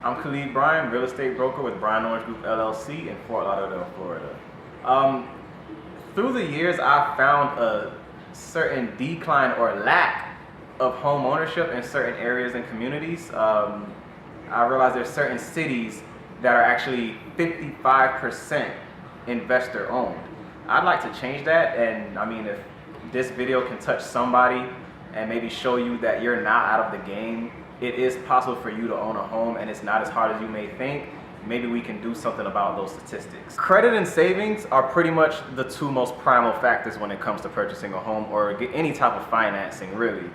I'm Khalid Bryan, real estate broker with Bryan Orange Group LLC in Fort Lauderdale, Florida. Through the years, I've found a certain decline or lack of home ownership in certain areas and communities. I realize there's certain cities that are actually 55% investor owned. I'd like to change that, and I mean, if this video can touch somebody and maybe show you that you're not out of the game, it is possible for you to own a home and it's not as hard as you may think. Maybe we can do something about those statistics. Credit and savings are pretty much the two most primal factors when it comes to purchasing a home or any type of financing, really.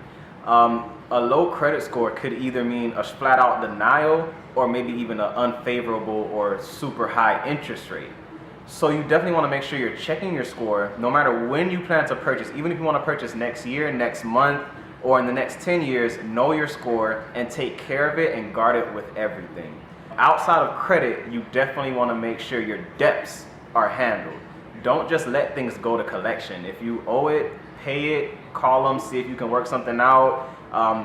A low credit score could either mean a flat out denial or maybe even an unfavorable or super high interest rate. So you definitely want to make sure you're checking your score no matter when you plan to purchase. Even if you want to purchase next year, next month, or in the next 10 years, know your score and take care of it and guard it with everything. Outside of credit, you definitely want to make sure your debts are handled. Don't just let things go to collection. If you owe it, pay it, call them, see if you can work something out.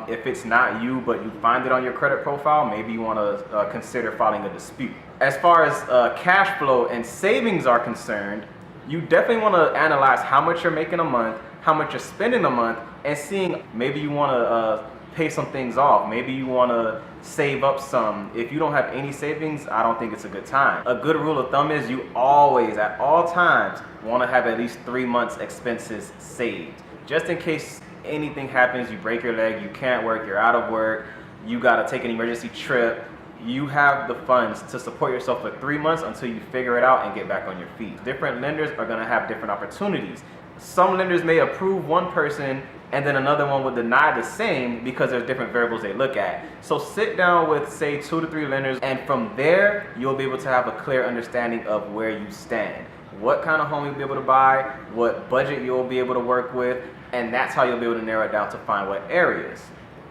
If it's not you, but you find it on your credit profile, maybe you want to consider filing a dispute. As far as cash flow and savings are concerned, you definitely want to analyze how much you're making a month, how much you're spending a month, and seeing maybe you want to pay some things off. Maybe you want to save up some. If you don't have any savings, I don't think it's a good time. A good rule of thumb is you always, at all times, want to have at least 3 months expenses saved. Just in case anything happens, you break your leg, you can't work, you're out of work, you got to take an emergency trip, you have the funds to support yourself for 3 months until you figure it out and get back on your feet. Different lenders are going to have different opportunities. Some lenders may approve one person and then another one would deny the same because there's different variables they look at. So sit down with, say, 2 to 3 lenders, and from there, you'll be able to have a clear understanding of where you stand. What kind of home you'll be able to buy, what budget you'll be able to work with, and that's how you'll be able to narrow it down to find what areas.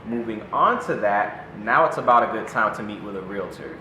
Moving on to that, now it's about a good time to meet with a realtor.